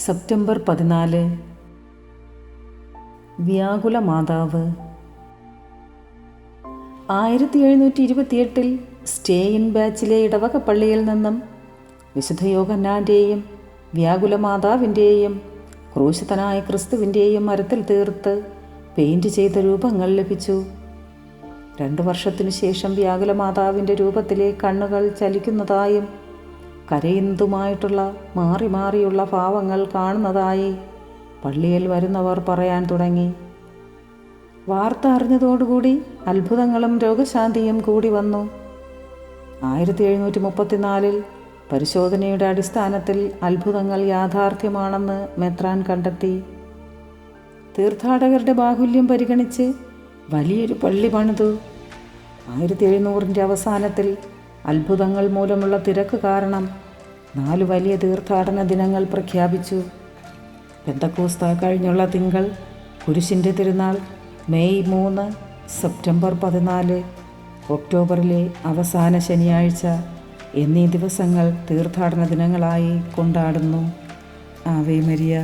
September 14 വ്യാകുല മാതാവ്. 1728 stay in ബാച്ചിലെ ഇടവക പള്ളിയിൽ നിന്നും വിശുദ്ധ യോഹന്നാൻ്റെയും വ്യാകുല മാതാവിൻ്റെയും ക്രൂശിതനായ ക്രിസ്തുവിൻ്റെയും മരത്തിൽ തീർത്ത് പെയിൻറ് ചെയ്ത രൂപങ്ങൾ ലഭിച്ചു. 2 വർഷത്തിനു ശേഷം വ്യാകുല മാതാവിൻ്റെ രൂപത്തിലെ കണ്ണുകൾ ചലിക്കുന്നതായും കരയുന്നതുമായിട്ടുള്ള മാറി മാറിയുള്ള ഭാവങ്ങൾ കാണുന്നതായി പള്ളിയിൽ വരുന്നവർ പറയാൻ തുടങ്ങി. വാർത്ത അറിഞ്ഞതോടുകൂടി അത്ഭുതങ്ങളും രോഗശാന്തിയും കൂടി വന്നു. 1734 പരിശോധനയുടെ അടിസ്ഥാനത്തിൽ അത്ഭുതങ്ങൾ യാഥാർത്ഥ്യമാണെന്ന് മെത്രാൻ കണ്ടെത്തി. തീർത്ഥാടകരുടെ ബാഹുല്യം പരിഗണിച്ച് വലിയൊരു പള്ളി പണിതു. 1700 അവസാനത്തിൽ അത്ഭുതങ്ങൾ മൂലമുള്ള തിരക്ക് കാരണം 4 വലിയ തീർത്ഥാടന ദിനങ്ങൾ പ്രഖ്യാപിച്ചു. പെന്തക്കോസ്ത കഴിഞ്ഞുള്ള തിങ്കൾ, കുരിശിൻ്റെ തിരുനാൾ മെയ് 3, സെപ്റ്റംബർ 14, ഒക്ടോബറിലെ അവസാന ശനിയാഴ്ച എന്നീ ദിവസങ്ങൾ തീർത്ഥാടന ദിനങ്ങളായി കൊണ്ടാടുന്നു. Ave Maria.